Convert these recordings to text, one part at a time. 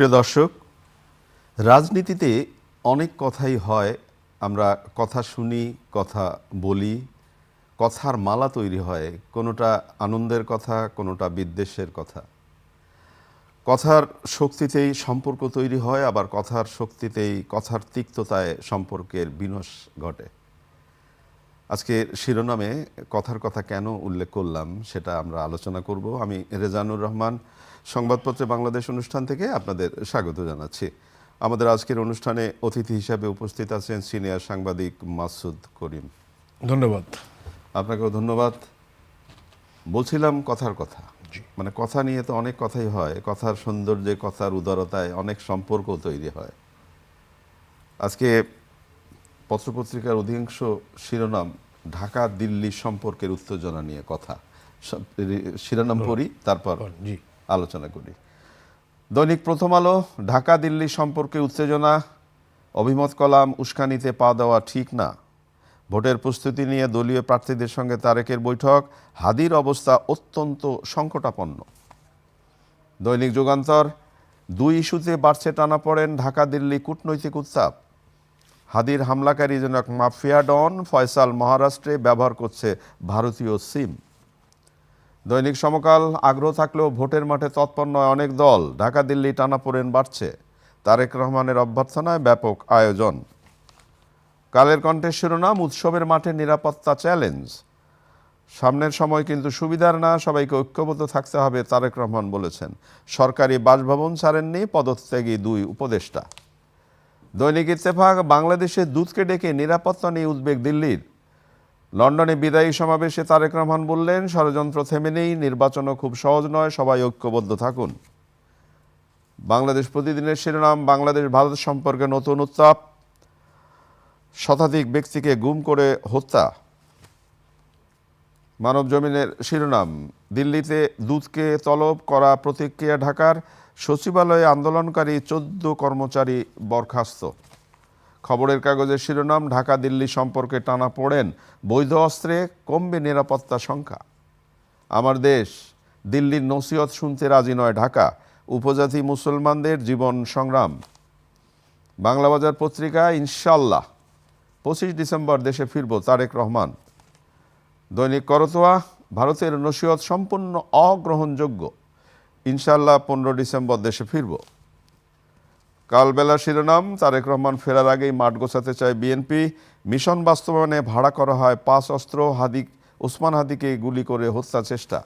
প্রিয় দর্শক, রাজনীতিতে অনেক কথাই হয়। আমরা কথা শুনি, কথা বলি, কথার মালা তৈরি হয়। কোনোটা আনন্দের কথা, কোনোটা বিদ্বেষের কথা। কথার শক্তিতেই সম্পর্ক তৈরি হয়, আবার কথার শক্তিতেই, কথার তিক্ততায় সম্পর্কের বিনাশ ঘটে। আজকের শিরোনামে কথার কথা কেন উল্লেখ করলাম সেটা আমরা আলোচনা করব। আমি রেজানুর রহমান, সংবাদপত্রে বাংলাদেশ অনুষ্ঠান থেকে আপনাদের স্বাগত জানাচ্ছি। আমাদের আজকের অনুষ্ঠানে অতিথি হিসাবে উপস্থিত আছেন সিনিয়র সাংবাদিক মাসুদ করিম। ধন্যবাদ। আপনাকেও ধন্যবাদ। বলছিলাম কথার কথা, মানে কথা নিয়ে তো অনেক কথাই হয়। কথার সৌন্দর্যে, কথার উদারতায় অনেক সম্পর্ক তৈরি হয়। আজকে পত্রপত্রিকার অধিকাংশ শিরোনাম ঢাকা দিল্লি সম্পর্কের উত্তেজনা নিয়ে কথা। শিরোনাম পড়ি, তারপর আলোচনা করি। দৈনিক প্রথম আলো, ঢাকা দিল্লি সম্পর্কে উত্তেজনা, অভিমত কলাম উস্কানিতে পা দেওয়া ঠিক না। ভোটের প্রস্তুতি নিয়ে দলীয় প্রার্থীদের সঙ্গে তারেকের বৈঠক, হাদির অবস্থা অত্যন্ত সংকটাপন্ন। দৈনিক যুগান্তর, দুই ইস্যুতে বাড়ছে টানাপোড়েন, ঢাকা দিল্লি কূটনৈতিক উত্তাপ। হাদির হামলাকারী যেন এক মাফিয়া ডন, ফয়সাল মহারাষ্ট্রে ব্যবহার করছে ভারতীয় সিম। দৈনিক সমকাল, আগ্রহ থাকলেও ভোটের মাঠে তৎপর নয় অনেক দল, ঢাকা দিল্লি টানাপোড়েন বাড়ছে, তারেক রহমানের অভ্যর্থনায় ব্যাপক আয়োজন। কালের কণ্ঠের শিরোনাম, উৎসবের মাঠে নিরাপত্তা চ্যালেঞ্জ। সামনের সময় কিন্তু সুবিধার না, সবাইকে ঐক্যবদ্ধ থাকতে হবে, তারেক রহমান বলেছেন। সরকারি বাসভবন ছাড়েননি পদত্যাগী দুই উপদেষ্টা। দৈনিক ইত্তেফাক, বাংলাদেশের দূতকে ডেকে নিরাপত্তা নিয়ে উদ্বেগ দিল্লির। লন্ডনে বিদায়ী সমাবেশে তারেক রহমান বললেন, ষড়যন্ত্র থেমে নেই, নির্বাচনও খুব সহজ নয়, সবাই ঐক্যবদ্ধ থাকুন। বাংলাদেশ প্রতিদিনের শিরোনাম, বাংলাদেশ ভারত সম্পর্কে নতুন উত্তাপ, শতাধিক ব্যক্তিকে গুম করে হত্যা। মানব জমিনের শিরোনাম, দিল্লিতে দূতকে তলব করা প্রতিক্রিয়া ঢাকার, সচিবালয়ে আন্দোলনকারী 14 কর্মচারী বরখাস্ত। খবরের কাগজের শিরোনাম, ঢাকা দিল্লি সম্পর্কে টানাপোড়েন, বৈধ অস্ত্রে কমবে নিরাপত্তা সংখ্যা। আমার দেশ, দিল্লির নসিহত শুনতে রাজি নয় ঢাকা, উপজাতি মুসলমানদের জীবন সংগ্রাম। বাংলাবাজার পত্রিকা, ইনশাল্লাহ 25 ডিসেম্বর দেশে ফিরব, তারেক রহমান। দৈনিক করতোয়া, ভারতের নসিহত সম্পূর্ণ অগ্রহণযোগ্য, ইনশাল্লাহ 15 ডিসেম্বর দেশে ফিরব। কালবেলা শিরোনাম, তারেক রহমান ফেরার আগেই মাঠ গোছাতে চায় বিএনপি, মিশন বাস্তবায়নে ভাড়া করা হয় 5 অস্ত্র, ওসমান হাদিকে গুলি করে হত্যা চেষ্টা।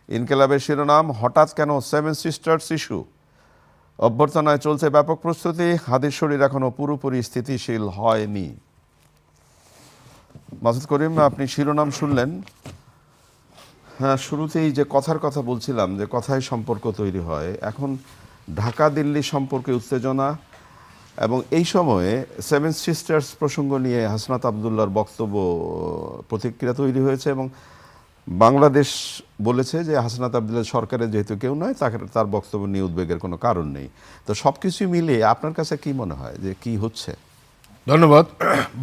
ইনকেলাবের শিরোনাম, হঠাৎ কেন 7 সিস্টার্স ইস্যু, অভ্যর্থনায় চলছে ব্যাপক প্রস্তুতি, হাদির শরীর এখনও পুরোপুরি স্থিতিশীল হয়নি। মাসুদ করিম, আপনি শিরোনাম শুনলেন। হ্যাঁ, শুরুতেই যে কথার কথা বলছিলাম, যে কথায় সম্পর্ক তৈরি হয়, এখন ঢাকা দিল্লি সম্পর্কে উত্তেজনা, এবং এই সময়ে 7 সিস্টার্স প্রসঙ্গ নিয়ে হাসনাত আবদুল্লাহর বক্তব্য, প্রতিক্রিয়া তৈরি হয়েছে। এবং বাংলাদেশ বলেছে যে হাসনাত আবদুল্লাহ সরকারের যেহেতু কেউ নয়, তার বক্তব্য নিয়ে উদ্বেগের কোনো কারণ নেই। তো সব কিছু মিলিয়ে আপনার কাছে কি মনে হয় যে কি হচ্ছে? ধন্যবাদ।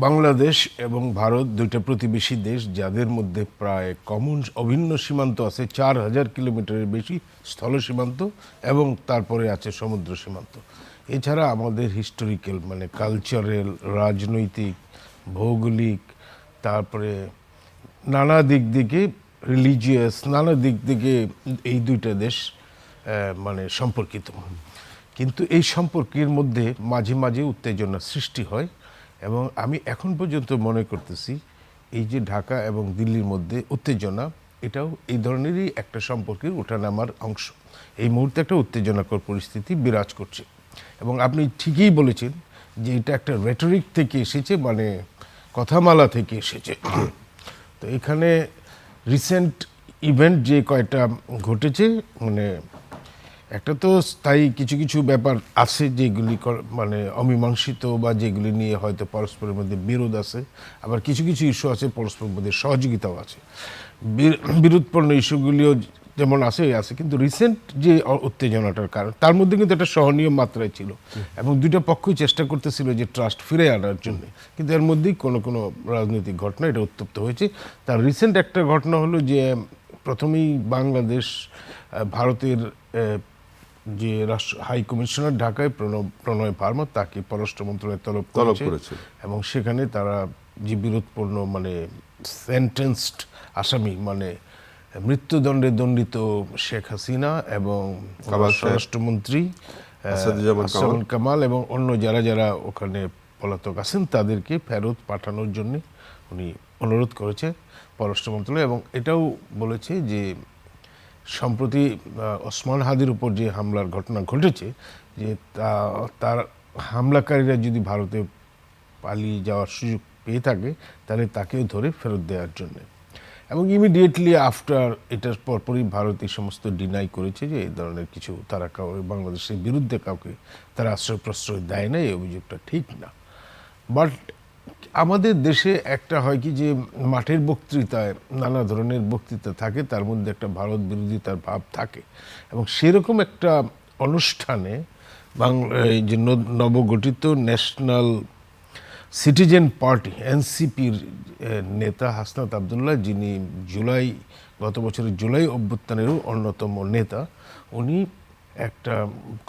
বাংলাদেশ এবং ভারত দুইটা প্রতিবেশী দেশ, যাদের মধ্যে প্রায় কমন অভিন্ন সীমান্ত আছে, 4000 কিলোমিটারের বেশি স্থল সীমান্ত, এবং তারপরে আছে সমুদ্র সীমান্ত। এছাড়া আমাদের হিস্টোরিক্যাল, মানে কালচারাল, রাজনৈতিক, ভৌগোলিক, তারপরে নানা দিক থেকে রিলিজিয়াস, নানা দিক থেকে এই দুইটা দেশ মানে সম্পর্কিত। কিন্তু এই সম্পর্কের মধ্যে মাঝে মাঝে উত্তেজনা সৃষ্টি হয়, এবং আমি এখন পর্যন্ত মনে করতেছি এই যে ঢাকা এবং দিল্লির মধ্যে উত্তেজনা, এটাও এই ধরনেরই একটা সম্পর্কের ওঠানামার অংশ। এই মুহূর্তে একটা উত্তেজনাকর পরিস্থিতি বিরাজ করছে, এবং আপনি ঠিকই বলেছেন যে এটা একটা রেটরিক থেকে এসেছে, মানে কথামালা থেকে এসেছে। তো এখানে রিসেন্ট ইভেন্ট যে কয়টা ঘটেছে, মানে একটা তো স্থায়ী কিছু কিছু ব্যাপার আছে যেগুলি মানে অমীমাংসিত, বা যেগুলি নিয়ে হয়তো পরস্পরের মধ্যে বিরোধ আছে, আবার কিছু কিছু ইস্যু আছে পরস্পরের মধ্যে সহযোগিতাও আছে। বিরোধপূর্ণ ইস্যুগুলিও যেমন আছে, কিন্তু রিসেন্ট যে উত্তেজনাটার কারণ, তার মধ্যে কিন্তু একটা সহনীয় মাত্রায় ছিল, এবং দুইটা পক্ষই চেষ্টা করতেছিল যে ট্রাস্ট ফিরে আনার জন্য, কিন্তু এর মধ্যেই কোনো কোনো রাজনৈতিক ঘটনা এটা উত্তপ্ত হয়েছে। তার রিসেন্ট একটা ঘটনা হলো যে প্রথমেই বাংলাদেশ ভারতের যে রাষ্ট্র হাই কমিশনার ঢাকায় প্রণয় ভার্মা তাকে পররাষ্ট্র মন্ত্রণালয় তলব করেছে করেছিল। এবং সেখানে তারা যে বিরোধপূর্ণ মানে সেন্টেন্সড আসামি মানে মৃত্যুদণ্ডে দণ্ডিত শেখ হাসিনা এবং কামাল সাহেব, স্বরাষ্ট্রমন্ত্রী আসাদুজ্জামান কামাল এবং অন্য যারা যারা ওখানে পলাতক আছেন তাদেরকে ফেরত পাঠানোর জন্য উনি অনুরোধ করেছে পররাষ্ট্র মন্ত্রণালয়। এবং এটাও বলেছে যে সম্প্রতি ওসমান হাদির উপর যে হামলার ঘটনা ঘটেছে যে তার হামলাকারীরা যদি ভারতে পালিয়ে যাওয়ার সুযোগ পেয়ে থাকে তাহলে তাকেও ধরে ফেরত দেওয়ার জন্য। এবং ইমিডিয়েটলি আফটার এটার পরপরই ভারত এই সমস্ত ডিনাই করেছে যে এই ধরনের কিছু তারা বাংলাদেশের বিরুদ্ধে কাউকে তারা আশ্রয় প্রশ্রয় দেয় না, এই অভিযোগটা ঠিক না। বাট আমাদের দেশে একটা হয় কি যে মাঠের বক্তৃতায় নানা ধরনের বক্তৃতা থাকে, তার মধ্যে একটা ভারত বিরোধিতার ভাব থাকে এবং সেরকম একটা অনুষ্ঠানে এই যে নবগঠিত ন্যাশনাল সিটিজেন পার্টি এনসিপির নেতা হাসনাত আবদুল্লাহ, যিনি গত বছরের জুলাই অভ্যুত্থানেরও অন্যতম নেতা, উনি একটা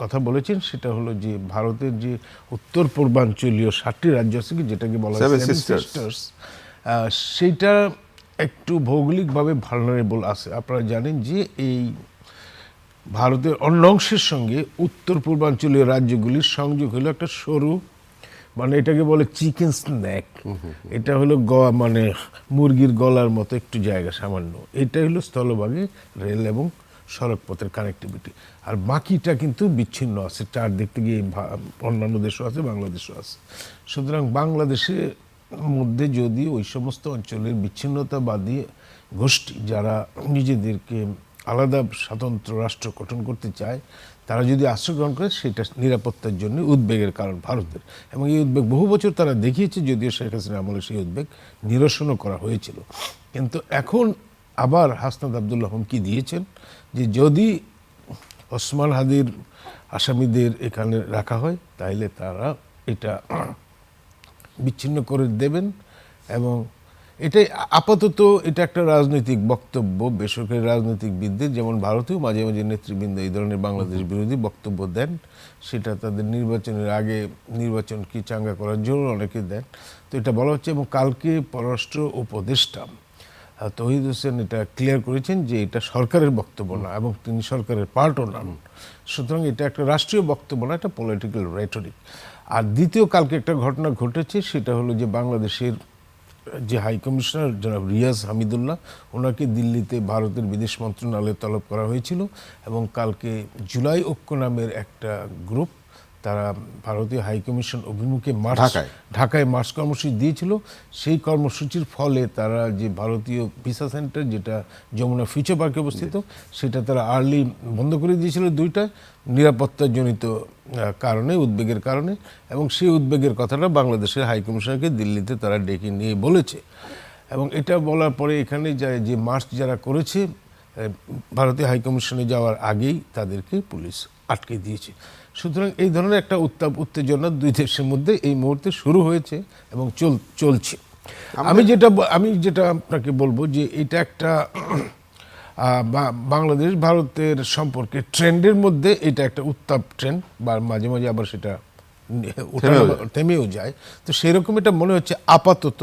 কথা বলেছেন, সেটা হলো যে ভারতের যে উত্তর পূর্বাঞ্চলীয় 7টি রাজ্য আছে যেটাকে বলা হয় Seven সেভেন Sisters, সিস্টার্স, সেইটা একটু ভৌগোলিকভাবে ভালনারেবল আছে। আপনারা জানেন যে এই ভারতের অন্য অংশের সঙ্গে উত্তর পূর্বাঞ্চলীয় রাজ্যগুলির সংযোগ হলো একটা সরু, মানে এটাকে বলে চিকেন স্ন্যাক, এটা হলো মানে মুরগির গলার মতো একটু জায়গা সামান্য, এটা হলো স্থলভাগে রেল এবং সড়ক পথের কানেক্টিভিটি। আর বাকিটা কিন্তু বিচ্ছিন্ন আছে চারদিক থেকে, অন্যান্য দেশও আছে, বাংলাদেশও আছে। সুতরাং বাংলাদেশের মধ্যে যদি ওই সমস্ত অঞ্চলের বিচ্ছিন্নতাবাদী গোষ্ঠী যারা নিজেদেরকে আলাদা স্বতন্ত্র রাষ্ট্র গঠন করতে চায়, তারা যদি আশ্রয় গ্রহণ করে, সেটা নিরাপত্তার জন্য উদ্বেগের কারণ ভারতের। এবং এই উদ্বেগ বহু বছর তারা দেখিয়েছে, যদিও শেখ হাসিনা আমলে সেই উদ্বেগ নিরসনও করা হয়েছিল। কিন্তু এখন আবার হাসনাত আবদুল্লাহ হুমকি দিয়েছেন যে যদি ওসমান হাদির আসামিদের এখানে রাখা হয় তাহলে তারা এটা বিচ্ছিন্ন করে দেবেন। এবং এটাই আপাতত এটা একটা রাজনৈতিক বক্তব্য, বেসরকারি রাজনৈতিকবিদদের, যেমন ভারতেও মাঝে মাঝে নেতৃবৃন্দ এই ধরনের বাংলাদেশ বিরোধী বক্তব্য দেন, সেটা তাদের নির্বাচনের আগে নির্বাচনকে চাঙ্গা করার জন্য অনেকে দেন। তো এটা বলা হচ্ছে, এবং কালকে পররাষ্ট্র উপদেষ্টা তৌহিদ হোসেন এটা ক্লিয়ার করেছেন যে এটা সরকারের বক্তব্য না এবং তিনি সরকারের পার্টও নন। সুতরাং এটা একটা রাষ্ট্রীয় বক্তব্য না, এটা পলিটিক্যাল রেটরিক। আর দ্বিতীয় কালকে একটা ঘটনা ঘটেছে, সেটা হলো যে বাংলাদেশের যে হাই কমিশনার জনাব রিয়াজ হামিদুল্লাহ, ওনাকে দিল্লিতে ভারতের বিদেশ মন্ত্রণালয়ে তলব করা হয়েছিল এবং কালকে জুলাই ঐক্য নামের একটা গ্রুপ তারা ভারতীয় হাই কমিশন অভিমুখে ঢাকায় মার্চ কর্মসূচি দিয়েছিল। সেই কর্মসূচির ফলে তারা যে ভারতীয় ভিসা সেন্টার, যেটা যমুনা ফিউচার পার্কে অবস্থিত, সেটা তারা আর্লি বন্ধ করে দিয়েছিল দুইটা নিরাপত্তাজনিত কারণে, উদ্বেগের কারণে। এবং সেই উদ্বেগের কথাটা বাংলাদেশের হাই কমিশনারকে দিল্লিতে তারা ডেকে নিয়ে বলেছে। এবং এটা বলার পরে এখানে যে মার্চ যারা করেছে ভারতীয় হাই কমিশনে যাওয়ার আগেই তাদেরকে পুলিশ আটকে দিয়েছে। সুতরাং এই ধরনের একটা উত্তেজনা দুই দেশের মধ্যে এই মুহূর্তে শুরু হয়েছে এবং চলছে। আমি যেটা আপনাকে বলবো যে এটা একটা বাংলাদেশ ভারতের সম্পর্কে ট্রেন্ডের মধ্যে এটা একটা উত্তাপ ট্রেন্ড, বা মাঝে মাঝে আবার সেটা থেমেও যায়। তো সেরকম এটা মনে হচ্ছে আপাতত।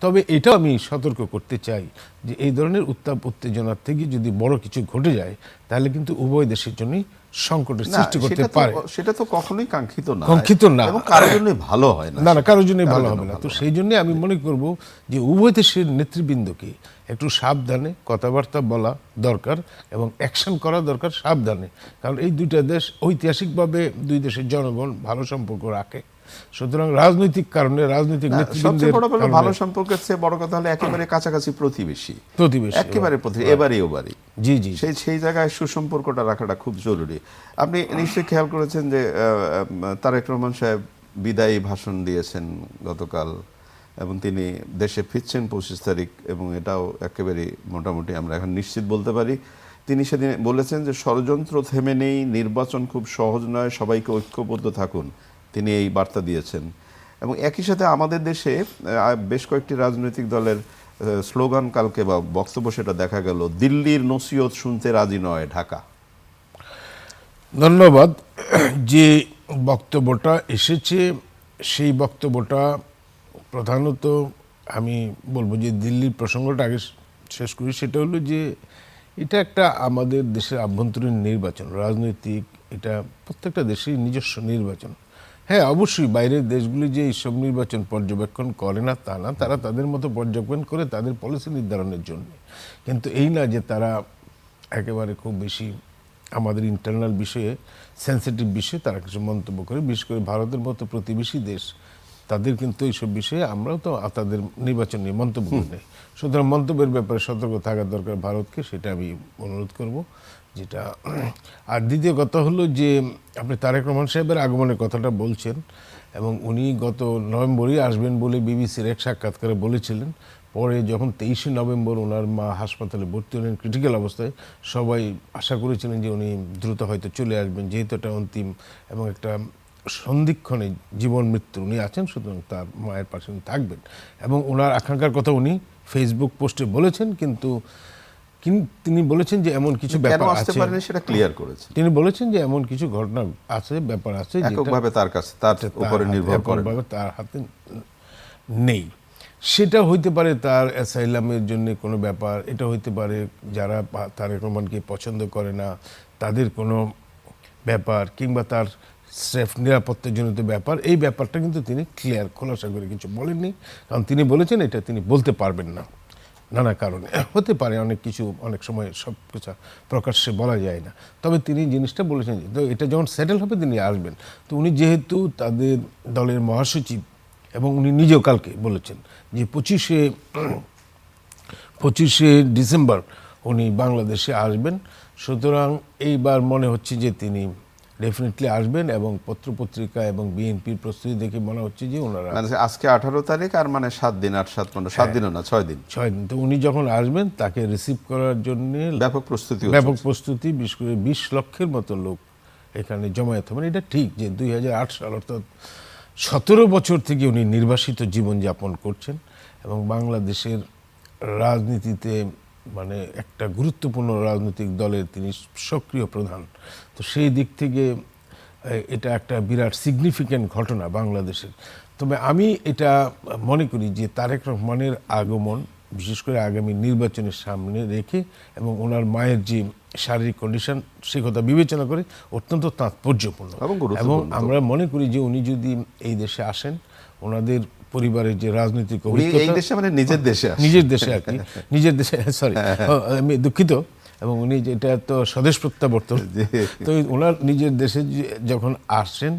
তবে এটাও আমি সতর্ক করতে চাই যে এই ধরনের উত্তাপ উত্তেজনার থেকে যদি বড় কিছু ঘটে যায় তাহলে কিন্তু উভয় দেশের জন্যই সংকটের সৃষ্টি করতে পারে। সেটা তো কখনোই কাঙ্ক্ষিত না এবং কারোর জন্যই ভালো হয় না, কারোর জন্যই ভালো হবে না। তো সেই জন্য আমি মনে করব যে উভয় দেশের নেতৃবৃন্দকে একটু সাবধানে কথাবার্তা বলা দরকার এবং অ্যাকশন করা দরকার সাবধানে। কারণ এই দুইটা দেশ ঐতিহাসিকভাবে দুই দেশের জনগণ ভালো সম্পর্ক রাখে। সুতরাং রাজনৈতিক কারণে, রাজনৈতিক নেতৃবৃন্দের ভালো সম্পর্কের চেয়ে বড় কথা হলো একেবারে কাছাকাছি প্রতিবেশী, একেবারে এবারে ওবারই। জি জি, সেই জায়গায় সুসম্পর্কটা রাখাটা খুব জরুরি। আপনি নিশ্চয়ই খেয়াল করেছেন যে তারেক রহমান সাহেব বিদায়ী ভাষণ দিয়েছেন গতকাল এবং তিনি দেশে ফিরছেন 25 তারিখ, এবং এটাও একেবারে মোটামুটি আমরা এখন নিশ্চিত বলতে পারি। তিনি সেদিন বলেছেন যে ষড়যন্ত্র থেমে নেই, নির্বাচন খুব সহজ নয়, সবাইকে ঐক্যবদ্ধ থাকুন, তিনি এই বার্তা দিয়েছেন। এবং একই সাথে আমাদের দেশে বেশ কয়েকটি রাজনৈতিক দলের স্লোগান কালকে বা বক্তব্য সেটা দেখা গেল, দিল্লির নসিহত শুনতে রাজি নয় ঢাকা। ধন্যবাদ। যে বক্তব্যটা এসেছে সেই বক্তব্যটা প্রধানত আমি বলবো যে দিল্লির প্রসঙ্গটা আগে শেষ করি। সেটা হলো যে এটা একটা আমাদের দেশের আভ্যন্তরীণ নির্বাচন, রাজনৈতিক, এটা প্রত্যেকটা দেশের নিজস্ব নির্বাচন। হ্যাঁ, অবশ্যই বাইরের দেশগুলি যে এইসব নির্বাচন পর্যবেক্ষণ করে না তা না, তারা তাদের মতো পর্যবেক্ষণ করে তাদের পলিসি নির্ধারণের জন্য, কিন্তু এই না যে তারা একেবারে খুব বেশি আমাদের ইন্টারনাল বিষয়ে, সেন্সিটিভ বিষয়ে তারা কিছু মন্তব্য করে। বিশেষ করে ভারতের মতো প্রতিবেশী দেশ, তাদের কিন্তু এইসব বিষয়ে আমরাও তো তাদের নির্বাচন নিয়ে মন্তব্য করি নাই। সুতরাং মন্তব্যের ব্যাপারে সতর্ক থাকা দরকার ভারতকে, সেটা আমি অনুরোধ করব। যেটা আর দ্বিতীয় কথা হলো যে আপনি তারেক রহমান সাহেবের আগমনের কথাটা বলছেন, এবং উনি গত নভেম্বরই আসবেন বলে বিবিসির এক সাক্ষাৎকারে বলেছিলেন। পরে যখন 23শে নভেম্বর ওনার মা হাসপাতালে ভর্তি হলেন ক্রিটিক্যাল অবস্থায়, সবাই আশা করেছিলেন যে উনি দ্রুত হয়তো চলে আসবেন, যেহেতু এটা অন্তিম এবং একটা সন্ধিক্ষণে জীবন মৃত্যু উনি আছেন, সুতরাং তার মায়ের পাশে উনি থাকবেন। এবং ওনার আকাঙ্ক্ষার কথা উনি ফেসবুক পোস্টে বলেছেন, কিন্তু তিনি বলেছেন যে এমন কিছু কেন ব্যাপার আসতে আছে, পারেনি সেটা ক্লিয়ার করেছেন। তিনি বলেছেন যে এমন কিছু ঘটনা আছে, ব্যাপার আছে যেটা এককভাবে তার কাছে, তার উপরে নির্ভর করে না। এককভাবে তার হাতে নেই। সেটা হইতে পারে তার অ্যাসাইলামের জন্য কোনো ব্যাপার, এটা হইতে পারে যারা তারেক রহমানকে পছন্দ করে না তাদের কোনো ব্যাপার, কিংবা তার স্রেফ নিরাপত্তাজনিত ব্যাপার। এই ব্যাপারটা কিন্তু তিনি ক্লিয়ার খোলাসা করে কিছু বলেননি, কারণ তিনি বলেছেন এটা তিনি বলতে পারবেন না নানা কারণে। হতে পারে অনেক কিছু, অনেক সময় সব কিছু প্রকাশ্যে বলা যায় না। তবে তিনি জিনিসটা বলেছেন তো এটা যখন সেটেল হবে তিনি আসবেন। তো উনি যেহেতু তাদের দলের মহাসচিব, এবং উনি নিজেও কালকে বলেছেন যে 25শে ডিসেম্বর উনি বাংলাদেশে আসবেন, সুতরাং এইবার মনে হচ্ছে যে তিনি ডেফিনেটলি আসবেন। এবং পত্রপত্রিকা এবং বিএনপির প্রস্তুতি দেখে মনে হচ্ছে যে ওনারা মানে আজকে 18 তারিখ, আর মানে 7 দিন, 8 7 7 দিনও না, 6 দিন 6 দিন। তো উনি যখন আসবেন তাকে রিসিভ করার জন্য ব্যাপক প্রস্তুতি, বিশেষ করে 20 লক্ষের মতো লোক এখানে জমায়েত হবেন। এটা ঠিক যে 2008 সাল অর্থাৎ 17 বছর থেকে উনি নির্বাসিত জীবনযাপন করছেন, এবং বাংলাদেশের রাজনীতিতে মানে একটা গুরুত্বপূর্ণ রাজনৈতিক দলের তিনি সক্রিয় প্রধান। তো সেই দিক থেকে এটা একটা বিরাট সিগনিফিক্যান্ট ঘটনা বাংলাদেশের। তবে আমি এটা মনে করি যে তারেক রহমানের আগমন, বিশেষ করে আগামী নির্বাচনের সামনে রেখে এবং ওনার মায়ের যে শারীরিক কন্ডিশন, সে কথা বিবেচনা করে অত্যন্ত তাৎপর্যপূর্ণ। এবং আমরা মনে করি যে উনি যদি এই দেশে আসেন, ওনাদের পরিবারের যে রাজনৈতিক অভিজ্ঞতা, মানে নিজের দেশে আর কি, নিজের দেশে, সরি আমি দুঃখিত, এবং উনি যেটা তো স্বদেশ প্রত্যাবর্তন, তো ওনার নিজের দেশে যখন আসছেন,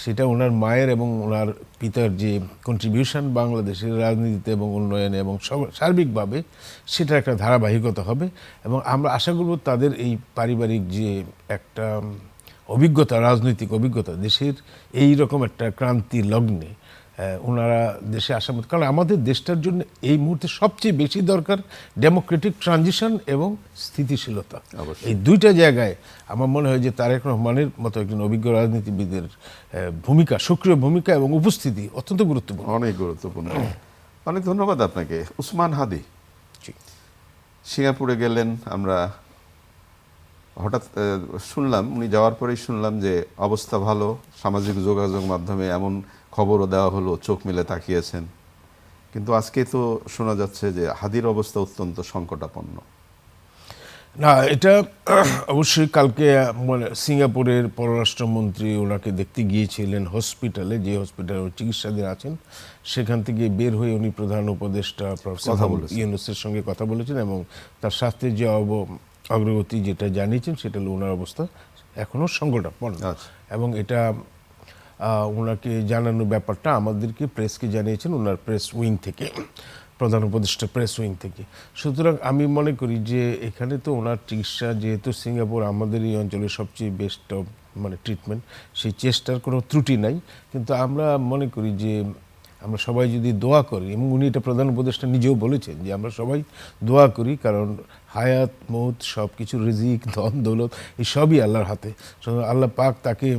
সেটা ওনার মায়ের এবং ওনার পিতার যে কন্ট্রিবিউশন বাংলাদেশের রাজনীতিতে এবং উন্নয়নে এবং সার্বিকভাবে, সেটা একটা ধারাবাহিকতা হবে। এবং আমরা আশা করব তাদের এই পারিবারিক যে একটা অভিজ্ঞতা, রাজনৈতিক অভিজ্ঞতা, দেশের এই রকম একটা ক্রান্তি লগ্নে ওনারা দেশে আসার মতো, কারণ আমাদের দেশটার জন্য এই মুহূর্তে সবচেয়ে বেশি দরকার ডেমোক্রেটিক ট্রানজিশন এবং স্থিতিশীলতা। এই দুইটা জায়গায় আমার মনে হয় যে তারেক রহমানের মতো একজন অভিজ্ঞ রাজনীতিবিদের ভূমিকা, সক্রিয় ভূমিকা এবং উপস্থিতি অত্যন্ত গুরুত্বপূর্ণ, অনেক গুরুত্বপূর্ণ। অনেক ধন্যবাদ আপনাকে। উসমান হাদি সিঙ্গাপুরে গেলেন, আমরা হঠাৎ শুনলাম, উনি যাওয়ার পরেই শুনলাম যে অবস্থা ভালো, সামাজিক যোগাযোগ মাধ্যমে এমন খবরও দেওয়া হলো, চোখ মেলে তাকিয়েছেন। কিন্তু আজকে তো শোনা যাচ্ছে যে হাদির অবস্থা অত্যন্ত সংকটাপন্ন। না, এটা অবশ্যই কালকে সিঙ্গাপুরের পররাষ্ট্রমন্ত্রী ওনাকে দেখতে গিয়েছিলেন হসপিটালে, যে হসপিটালে চিকিৎসাধীন আছেন, সেখান থেকে বের হয়ে উনি প্রধান উপদেষ্টা প্রফেসর ইউনূসের সঙ্গে কথা বলেছেন, এবং তার স্বাস্থ্যের যে অগ্রগতি যেটা জানিয়েছেন, সেটা হলো ওনার অবস্থা এখনও সংকটাপন্ন। এবং এটা ওনাকে জানানোর ব্যাপারটা আমাদেরকে, প্রেসকে জানিয়েছেন ওনার প্রেস উইং থেকে, প্রধান উপদেষ্টা প্রেস উইং থেকে। সুতরাং আমি মনে করি যে এখানে তো ওনার চিকিৎসা, যেহেতু সিঙ্গাপুর আমাদের এই অঞ্চলের সবচেয়ে বেস্ট মানে ট্রিটমেন্ট, সেই চেষ্টার কোনো ত্রুটি নাই। কিন্তু আমরা মনে করি যে আমরা সবাই যদি দোয়া করি, এবং উনি এটা প্রধান উপদেষ্টা নিজেও বলেছেন যে আমরা সবাই দোয়া করি, কারণ হায়াত মৌত সব কিছু, রিজিক, ধন দৌলত, এই সবই আল্লাহর হাতে। আল্লাহ পাক তাকে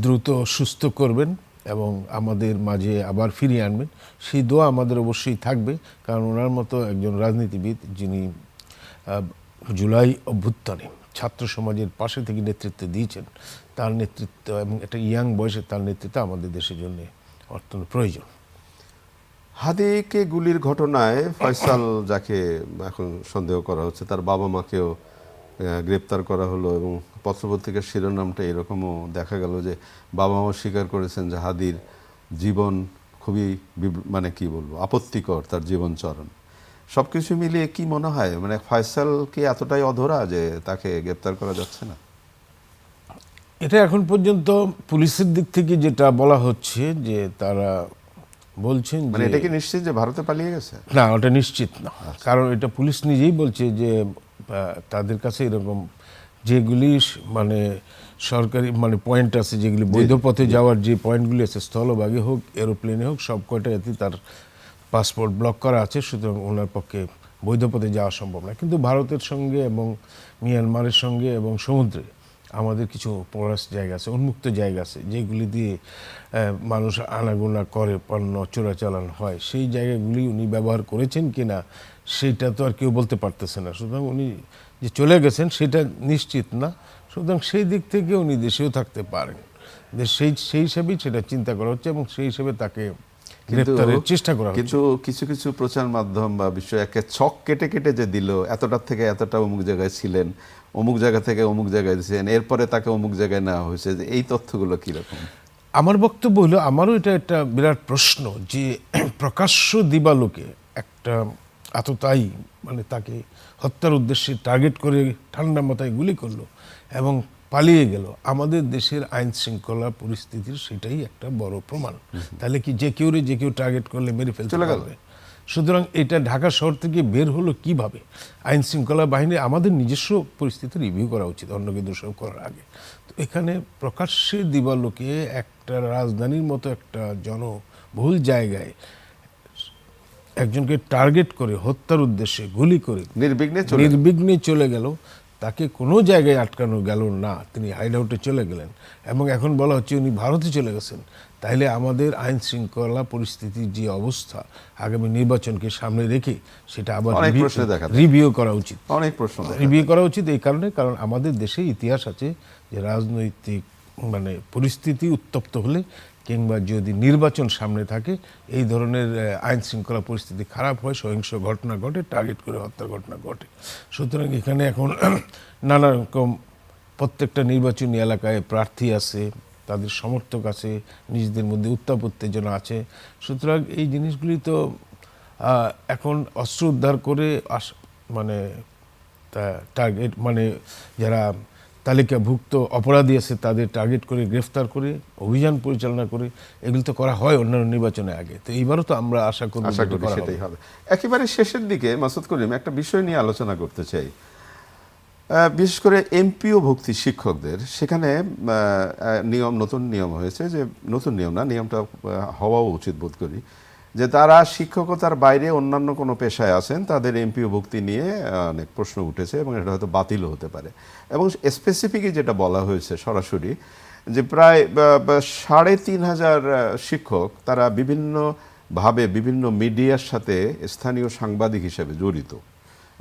দ্রুত সুস্থ করবেন এবং আমাদের মাঝে আবার ফিরিয়ে আনবেন, সেই দোয়া আমাদের অবশ্যই থাকবে। কারণ ওনার মতো একজন রাজনীতিবিদ, যিনি জুলাই অভ্যুত্থানে ছাত্র সমাজের পাশে থেকে নেতৃত্ব দিয়েছেন, তার নেতৃত্ব এবং একটা ইয়াং বয়সে তার নেতৃত্ব আমাদের দেশের জন্য অত্যন্ত প্রয়োজন। হাদিকে গুলির ঘটনায় ফয়সাল, যাকে এখন সন্দেহ করা হচ্ছে, তার বাবা মাকেও গ্রেপ্তার করা হলো এবং পত্রপত্রিকার শিরোনামটা এরকমও দেখা গেল যে বাবা মাও স্বীকার করেছেন যে হাদির জীবন খুবই মানে কি বলবো, আপত্তিকর তার জীবনচরণ। সব কিছু মিলিয়ে কি মনে হয়, মানে ফয়সাল কি এতটাই অধরা যে তাকে গ্রেপ্তার করা যাচ্ছে না? এটা এখন পর্যন্ত পুলিশের দিক থেকে যেটা বলা হচ্ছে যে তারা বলছেন মানে যে এটা কি নিশ্চিত যে ভারতে পালিয়ে গেছে? না, ওটা নিশ্চিত না, কারণ এটা পুলিশ নিজেই বলছে যে তাদের কাছে এরকম যেগুলি মানে সরকারি মানে পয়েন্ট আছে, যেগুলি বৈধ পথে যাওয়ার যে পয়েন্টগুলি আছে, স্থলভাগে হোক এরোপ্লেনে হোক, সব কয়টাতে তার পাসপোর্ট ব্লক করা আছে, সুতরাং ওনার পক্ষে বৈধ পথে যাওয়া সম্ভব না। কিন্তু ভারতের সঙ্গে এবং মিয়ানমারের সঙ্গে এবং সমুদ্রে আমাদের কিছু পরাস জায়গা আছে, উন্মুক্ত জায়গা আছে, যেগুলি দিয়ে মানুষ আনাগোনা করে, পণ্য চোরাচালান হয়। সেই জায়গাগুলি উনি ব্যবহার করেছেন কিনা সেটা তো আর কেউ বলতে পারতেছে না। সুতরাং উনি যে চলে গেছেন সেটা নিশ্চিত না, সুতরাং সেই দিক থেকে উনি দেশেও থাকতে পারেন। সেই হিসাবেই সেটা চিন্তা করা হচ্ছে এবং সেই হিসেবে তাকে গ্রেপ্তারের চেষ্টা করা হচ্ছে। কিন্তু কিছু কিছু প্রচার মাধ্যম বা বিশ্ব একে ছক কেটে কেটে যে দিল, এতটার থেকে এতটা অমুক জায়গায় ছিলেন, অমুক জায়গা থেকে অমুক জায়গায় দিয়েছেন, এরপরে তাকে অমুক জায়গায় নেওয়া হয়েছে, যে এই তথ্যগুলো কীরকম? আমার বক্তব্য হলো, আমারও এটা একটা বিরাট প্রশ্ন যে প্রকাশ্য দিবালোকে একটা আততায়ী মানে তাকে হত্যার উদ্দেশ্যে টার্গেট করে ঠান্ডা মাথায় গুলি করলো এবং পালিয়ে গেল। আমাদের দেশের আইন শৃঙ্খলা পরিস্থিতির সেটাই একটা বড় প্রমাণ। তাহলে কি যে কেউ টার্গেট করলে মেরে ফেলতে পারবে? সুতরাং এটা ঢাকা শহর থেকে বের হলো কিভাবে? আইন শৃঙ্খলা বাহিনী আমাদের নিজস্ব পরিস্থিতি রিভিউ করা উচিত অন্যকে দোষারোপ করার আগে। তো এখানে প্রকাশ্যে দিবালোকে একটা রাজধানীর মতো একটা জনবহুল জায়গায় একজনকে টার্গেট করে হত্যার উদ্দেশ্যে গুলি করে নির্বিঘ্নে চলে গেল। তাকে কোনো জায়গায় আটকানো গেল না, তিনি হাইড আউটে চলে গেলেন এবং এখন বলা হচ্ছে উনি ভারতে চলে গেছেন। তাইলে আমাদের আইন শৃঙ্খলা পরিস্থিতির যে অবস্থা, আগামী নির্বাচনকে সামনে রেখে সেটা আবার রিভিউ করা উচিত। রিভিউ করা উচিত এই কারণে, কারণ আমাদের দেশে ইতিহাস আছে যে রাজনৈতিক মানে পরিস্থিতি উত্তপ্ত হলে কিংবা যদি নির্বাচন সামনে থাকে, এই ধরনের আইন শৃঙ্খলা পরিস্থিতি খারাপ হয়, সহিংস ঘটনা ঘটে, টার্গেট করে হত্যার ঘটনা ঘটে। সুতরাং এখানে এখন নানা রকম প্রত্যেকটা নির্বাচনী এলাকায় প্রার্থী আছে, তাদের সমর্থক আছে, নিজেদের মধ্যে উত্তাপ উত্তেজনা আছে। সুতরাং এই জিনিসগুলি তো এখন অস্ত্র উদ্ধার করে মানে টার্গেট মানে যারা তালিকাভুক্ত অপরাধী আছে তাদের টার্গেট করে গ্রেফতার করে অভিযান পরিচালনা করে, এগুলো তো করা হয় অন্যান্য নির্বাচনের আগে। তো এইবারও তো আমরা আশা করি সেটাই হবে। একেবারে শেষের দিকে মাসুদ করিম, একটা বিষয় নিয়ে আলোচনা করতে চাই, বিশেষ করে এমপিও ভুক্তি শিক্ষকদের। সেখানে নতুন নিয়ম হয়েছে, যে নতুন নিয়ম না, নিয়মটা হওয়াও উচিত বোধ করি, যে তারা শিক্ষকতার বাইরে অন্যান্য কোনো পেশায় আছেন, তাদের এমপিও ভুক্তি নিয়ে অনেক প্রশ্ন উঠেছে এবং এটা হয়তো বাতিলও হতে পারে। এবং স্পেসিফিকই যেটা বলা হয়েছে সরাসরি, যে প্রায় ৩,৫০০ শিক্ষক তারা বিভিন্নভাবে বিভিন্ন মিডিয়ার সাথে স্থানীয় সাংবাদিক হিসেবে জড়িত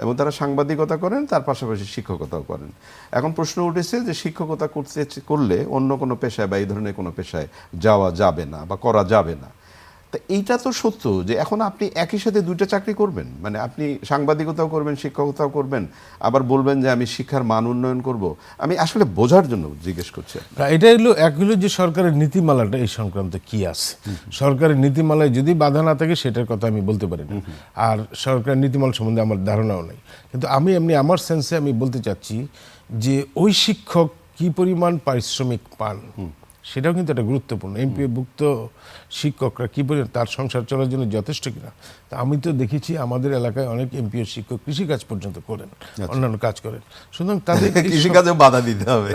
এবং তারা সাংবাদিকতা করেন, তার পাশাপাশি শিক্ষকতাও করেন। এখন প্রশ্ন উঠেছে যে শিক্ষকতা করলে অন্য কোনো পেশায় বা এই ধরনের কোনো পেশায় যাওয়া যাবে না বা করা যাবে না। তা এইটা তো সত্য যে এখন আপনি একই সাথে দুইটা চাকরি করবেন, মানে আপনি সাংবাদিকতাও করবেন, শিক্ষকতাও করবেন, আবার বলবেন যে আমি শিক্ষার মান উন্নয়ন করব। আমি আসলে বোঝার জন্য জিজ্ঞেস করছি। এটা হলো যে সরকারের নীতিমালাটা এই সংক্রান্ত কি আছে। সরকারের নীতিমালায় যদি বাধা না থাকে সেটার কথা আমি বলতে পারি না, আর সরকারের নীতিমালা সম্বন্ধে আমার ধারণাও নেই। কিন্তু আমি আমার সেন্সে আমি বলতে চাচ্ছি যে ওই শিক্ষক কি পরিমাণ পারিশ্রমিক পান সেটাও কিন্তু একটা গুরুত্বপূর্ণ। এমপিওভুক্ত শিক্ষকরা কী পরিমাণ তার সংসার চলার জন্য যথেষ্ট কিনা। তা আমি তো দেখেছি আমাদের এলাকায় অনেক এমপিও শিক্ষক কৃষিকাজ পর্যন্ত করেন, অন্যান্য কাজ করেন। সুতরাং তাদের কৃষিকাজে বাধা দিতে হবে।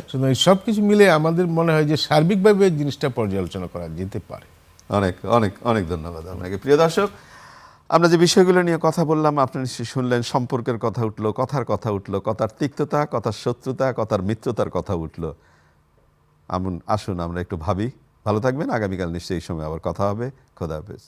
সুতরাং সব কিছু মিলে আমাদের মনে হয় যে সার্বিকভাবে এই জিনিসটা পর্যালোচনা করা যেতে পারে। অনেক অনেক অনেক ধন্যবাদ আপনাকে। প্রিয় দর্শক, আমরা যে বিষয়গুলো নিয়ে কথা বললাম আপনি নিশ্চয়ই শুনলেন। সম্পর্কের কথা উঠলো, কথার কথা উঠলো, কথার তিক্ততা, কথার শত্রুতা, কথার মিত্রতার কথা উঠলো। আসুন আমরা একটু ভাবি। ভালো থাকবেন। আগামীকাল নিশ্চয়ই এই সময় আবার কথা হবে। খোদা হাফেজ।